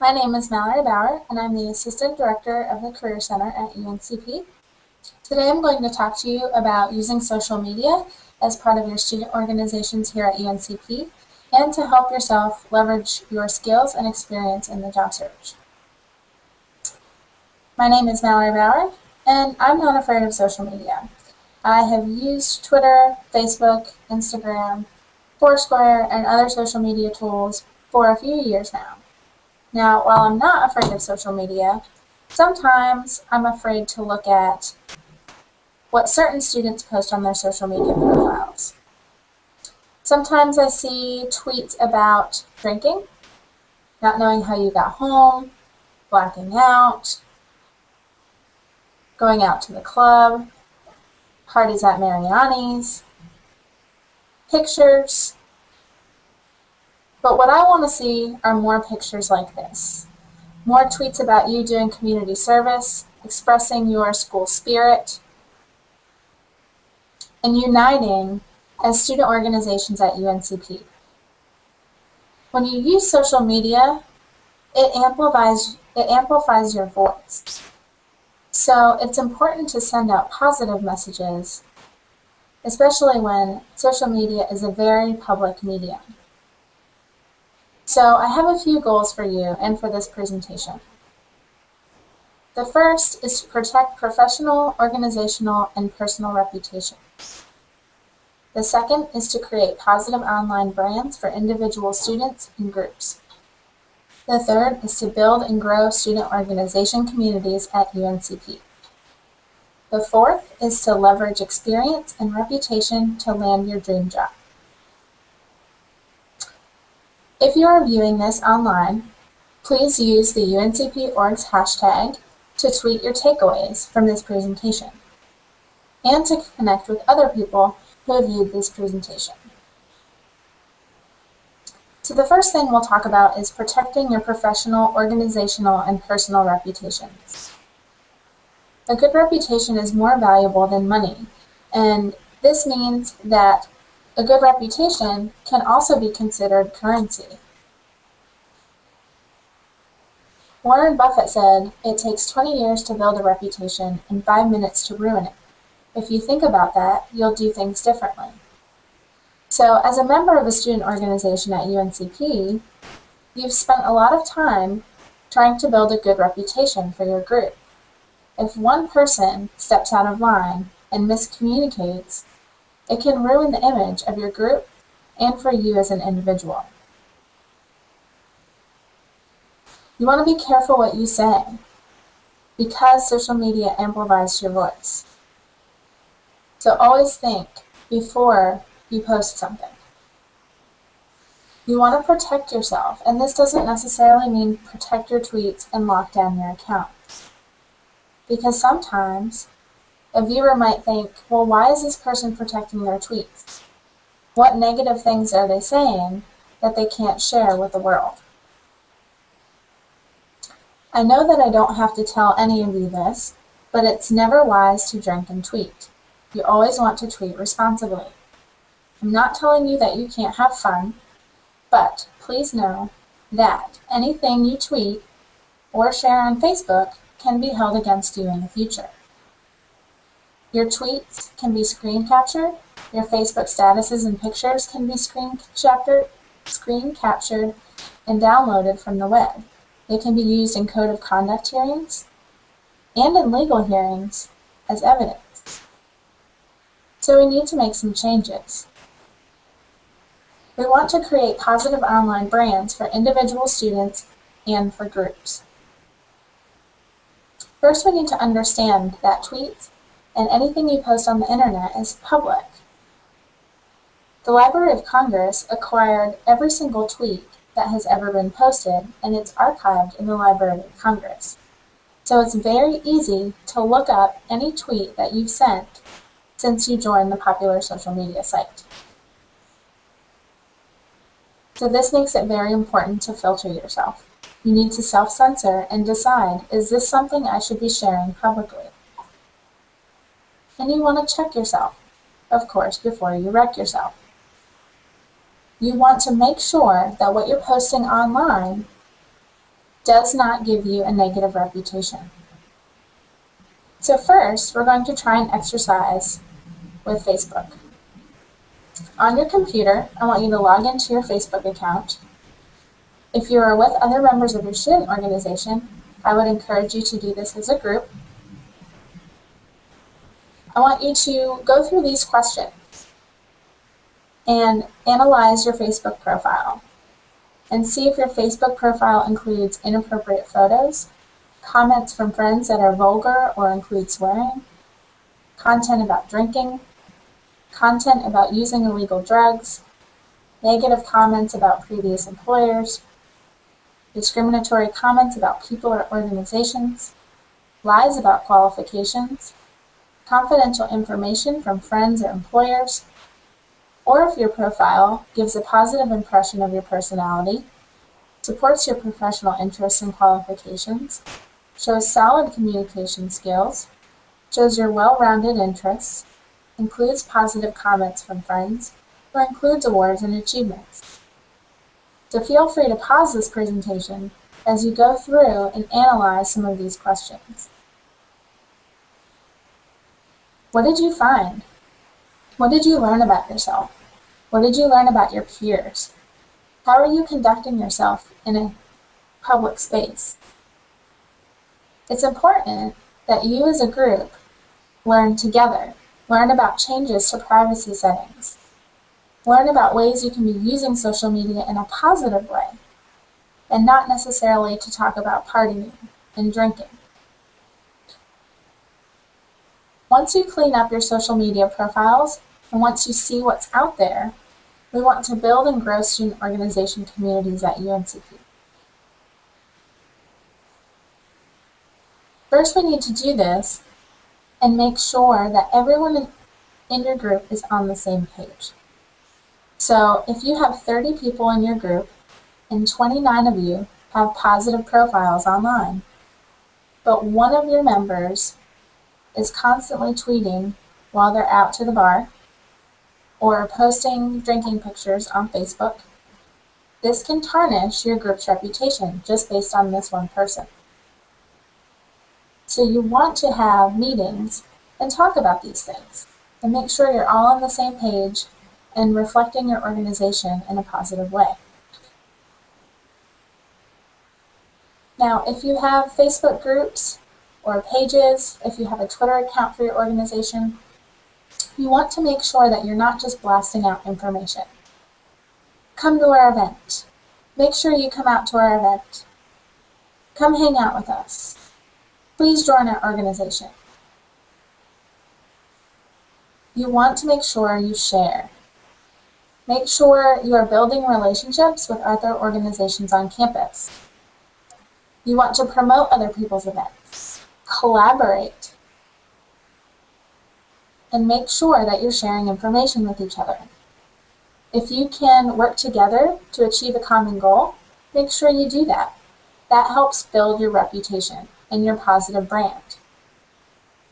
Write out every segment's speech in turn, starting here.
My name is Mallory Bauer, and I'm the Assistant Director of the Career Center at UNCP. Today I'm going to talk to you about using social media as part of your student organizations here at UNCP and to help yourself leverage your skills and experience in the job search. My name is Mallory Bauer, and I'm not afraid of social media. I have used Twitter, Facebook, Instagram, Foursquare, and other social media tools for a few years now. Now, while I'm not afraid of social media, sometimes I'm afraid to look at what certain students post on their social media profiles. Sometimes I see tweets about drinking, not knowing how you got home, blacking out, going out to the club, parties at Mariani's, pictures. But what I want to see are more pictures like this. More tweets about you doing community service, expressing your school spirit, and uniting as student organizations at UNCP. When you use social media, it amplifies your voice. So it's important to send out positive messages, especially when social media is a very public medium. So I have a few goals for you and for this presentation. The first is to protect professional, organizational, and personal reputation. The second is to create positive online brands for individual students and groups. The third is to build and grow student organization communities at UNCP. The fourth is to leverage experience and reputation to land your dream job. If you are viewing this online, please use the UNCP Orgs hashtag to tweet your takeaways from this presentation and to connect with other people who have viewed this presentation. So the first thing we'll talk about is protecting your professional, organizational, and personal reputations. A good reputation is more valuable than money, and this means that a good reputation can also be considered currency. Warren Buffett said, "It takes 20 years to build a reputation and 5 minutes to ruin it. If you think about that, you'll do things differently." So as a member of a student organization at UNCP, you've spent a lot of time trying to build a good reputation for your group. If one person steps out of line and miscommunicates, it can ruin the image of your group and for you as an individual. You want to be careful what you say because social media amplifies your voice. So always think before you post something. You want to protect yourself, and this doesn't necessarily mean protect your tweets and lock down your account. Because sometimes a viewer might think, well, why is this person protecting their tweets? What negative things are they saying that they can't share with the world? I know that I don't have to tell any of you this, but it's never wise to drink and tweet. You always want to tweet responsibly. I'm not telling you that you can't have fun, but please know that anything you tweet or share on Facebook can be held against you in the future. Your tweets can be screen captured, your Facebook statuses and pictures can be screen captured and downloaded from the web. They can be used in code of conduct hearings and in legal hearings as evidence. So we need to make some changes. We want to create positive online brands for individual students and for groups. First, we need to understand that tweets and anything you post on the internet is public. The Library of Congress acquired every single tweet that has ever been posted, and it's archived in the Library of Congress. So it's very easy to look up any tweet that you've sent since you joined the popular social media site. So this makes it very important to filter yourself. You need to self-censor and decide, is this something I should be sharing publicly? And you want to check yourself, of course, before you wreck yourself. You want to make sure that what you're posting online does not give you a negative reputation. So first, we're going to try an exercise with Facebook. On your computer, I want you to log into your Facebook account. If you are with other members of your student organization, I would encourage you to do this as a group. I want you to go through these questions and analyze your Facebook profile and see if your Facebook profile includes inappropriate photos, comments from friends that are vulgar or include swearing, content about drinking, content about using illegal drugs, negative comments about previous employers, discriminatory comments about people or organizations, lies about qualifications, confidential information from friends or employers, or if your profile gives a positive impression of your personality, supports your professional interests and qualifications, shows solid communication skills, shows your well-rounded interests, includes positive comments from friends, or includes awards and achievements. So feel free to pause this presentation as you go through and analyze some of these questions. What did you find? What did you learn about yourself? What did you learn about your peers? How are you conducting yourself in a public space? It's important that you as a group learn together, learn about changes to privacy settings, learn about ways you can be using social media in a positive way, and not necessarily to talk about partying and drinking. Once you clean up your social media profiles, and once you see what's out there, we want to build and grow student organization communities at UNCP. First, we need to do this and make sure that everyone in your group is on the same page. So if you have 30 people in your group and 29 of you have positive profiles online, but one of your members is constantly tweeting while they're out to the bar or posting drinking pictures on Facebook, this can tarnish your group's reputation just based on this one person. So you want to have meetings and talk about these things and make sure you're all on the same page and reflecting your organization in a positive way. Now, if you have Facebook groups or pages, if you have a Twitter account for your organization, you want to make sure that you're not just blasting out information. Come to our event. Make sure you come out to our event. Come hang out with us. Please join our organization. You want to make sure you share. Make sure you are building relationships with other organizations on campus. You want to promote other people's events. Collaborate. And make sure that you're sharing information with each other. If you can work together to achieve a common goal, make sure you do that. That helps build your reputation and your positive brand.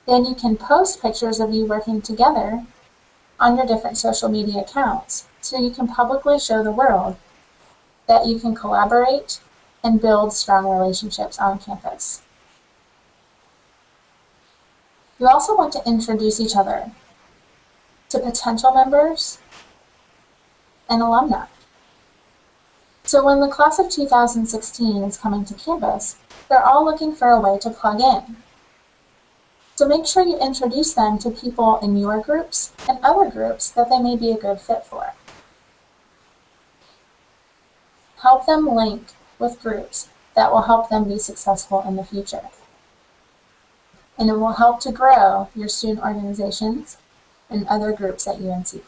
Then you can post pictures of you working together on your different social media accounts so you can publicly show the world that you can collaborate and build strong relationships on campus. You also want to introduce each other to potential members and alumni. So when the class of 2016 is coming to campus, they're all looking for a way to plug in. So make sure you introduce them to people in your groups and other groups that they may be a good fit for. Help them link with groups that will help them be successful in the future. And it will help to grow your student organizations and other groups at UNCP.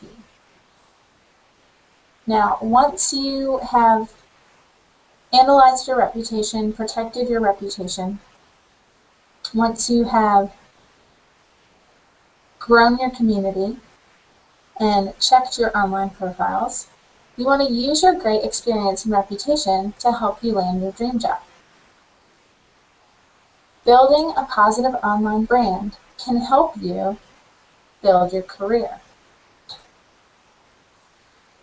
Now, once you have analyzed your reputation, protected your reputation, once you have grown your community and checked your online profiles, you want to use your great experience and reputation to help you land your dream job. Building a positive online brand can help you build your career.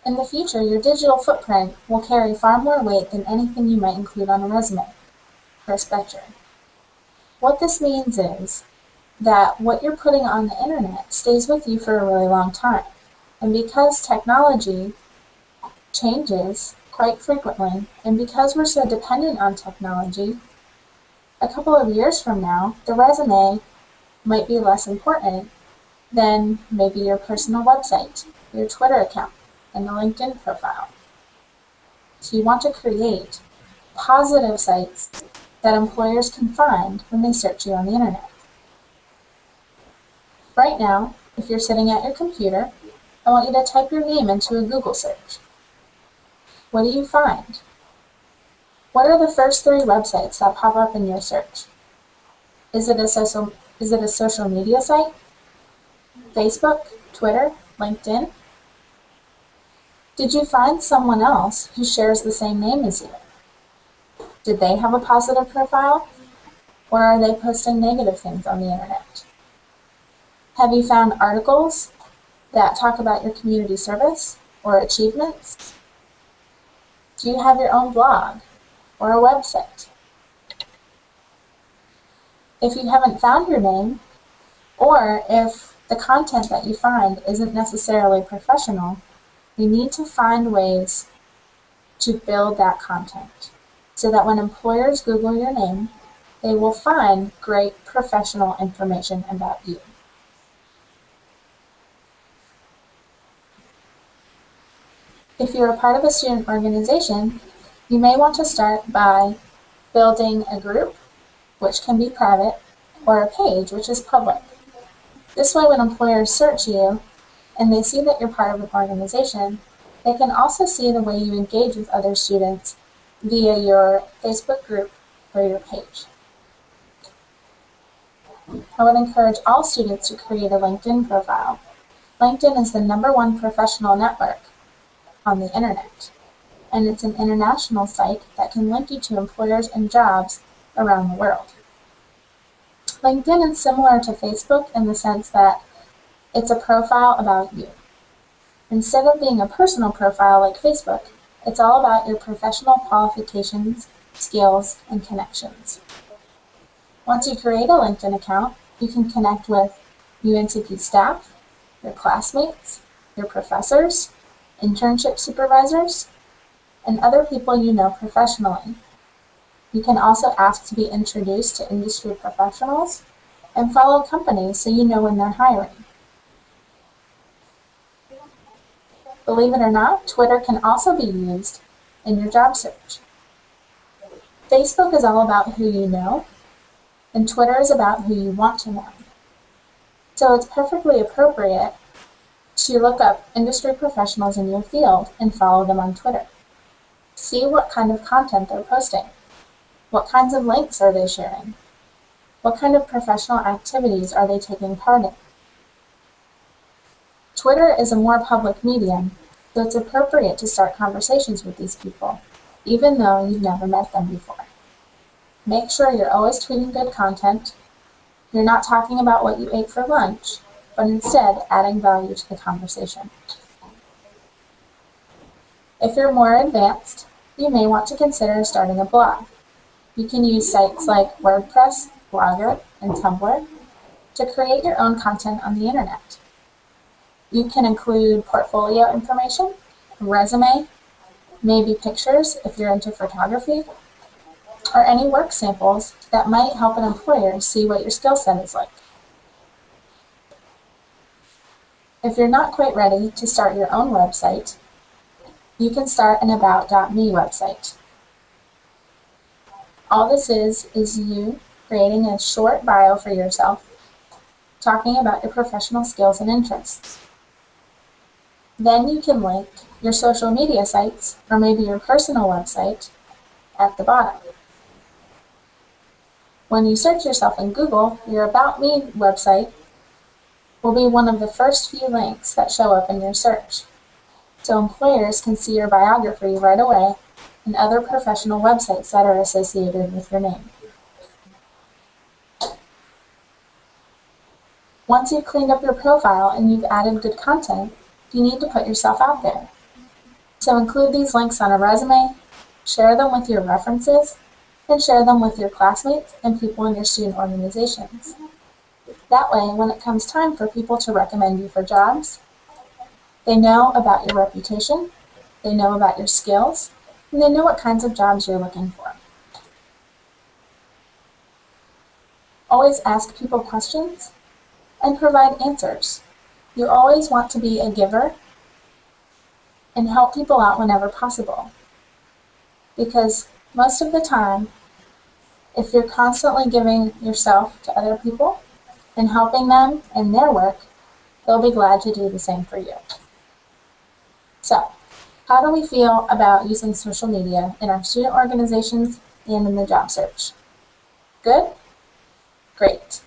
In the future, your digital footprint will carry far more weight than anything you might include on a resume. Chris Betcher. What this means is that what you're putting on the internet stays with you for a really long time. And because technology changes quite frequently, and because we're so dependent on technology, a couple of years from now, the resume might be less important than maybe your personal website, your Twitter account, and a LinkedIn profile. So you want to create positive sites that employers can find when they search you on the internet. Right now, if you're sitting at your computer, I want you to type your name into a Google search. What do you find? What are the first 3 websites that pop up in your search? Is it a social media site? Facebook, Twitter, LinkedIn? Did you find someone else who shares the same name as you? Did they have a positive profile? Or are they posting negative things on the internet? Have you found articles that talk about your community service or achievements? Do you have your own blog or a website? If you haven't found your name, or if the content that you find isn't necessarily professional, you need to find ways to build that content so that when employers Google your name, they will find great professional information about you. If you're a part of a student organization, you may want to start by building a group, which can be private, or a page, which is public. This way, when employers search you and they see that you're part of an organization, they can also see the way you engage with other students via your Facebook group or your page. I would encourage all students to create a LinkedIn profile. LinkedIn is the #1 professional network on the internet, and it's an international site that can link you to employers and jobs around the world. LinkedIn is similar to Facebook in the sense that it's a profile about you. Instead of being a personal profile like Facebook, it's all about your professional qualifications, skills, and connections. Once you create a LinkedIn account, you can connect with UNCP staff, your classmates, your professors, internship supervisors, and other people you know professionally. You can also ask to be introduced to industry professionals and follow companies so you know when they're hiring. Believe it or not, Twitter can also be used in your job search. Facebook is all about who you know, and Twitter is about who you want to know. So it's perfectly appropriate to look up industry professionals in your field and follow them on Twitter. See what kind of content they're posting. What kinds of links are they sharing? What kind of professional activities are they taking part in? Twitter is a more public medium, so it's appropriate to start conversations with these people, even though you've never met them before. Make sure you're always tweeting good content. You're not talking about what you ate for lunch, but instead adding value to the conversation. If you're more advanced, you may want to consider starting a blog. You can use sites like WordPress, Blogger, and Tumblr to create your own content on the internet. You can include portfolio information, a resume, maybe pictures if you're into photography, or any work samples that might help an employer see what your skill set is like. If you're not quite ready to start your own website, you can start an About.me website. All this is you creating a short bio for yourself, talking about your professional skills and interests. Then you can link your social media sites, or maybe your personal website, at the bottom. When you search yourself in Google, your About Me website will be one of the first few links that show up in your search, so employers can see your biography right away and other professional websites that are associated with your name. Once you've cleaned up your profile and you've added good content, you need to put yourself out there. So include these links on a resume, share them with your references, and share them with your classmates and people in your student organizations. That way, when it comes time for people to recommend you for jobs, they know about your reputation, they know about your skills, and they know what kinds of jobs you're looking for. Always ask people questions and provide answers. You always want to be a giver and help people out whenever possible. Because most of the time, if you're constantly giving yourself to other people and helping them in their work, they'll be glad to do the same for you. So, how do we feel about using social media in our student organizations and in the job search? Good? Great.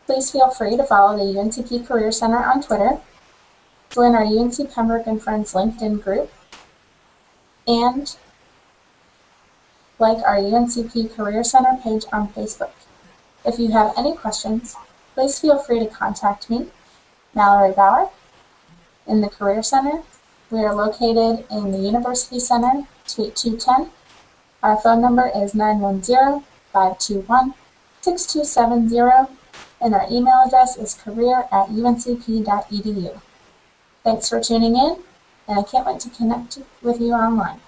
Please feel free to follow the UNCP Career Center on Twitter, join our UNC Pembroke and Friends LinkedIn group, and like our UNCP Career Center page on Facebook. If you have any questions, please feel free to contact me, Mallory Bauer, in the Career Center. We are located in the University Center, Suite 210. Our phone number is 910-521-6270, and our email address is career@uncp.edu. Thanks for tuning in, and I can't wait to connect with you online.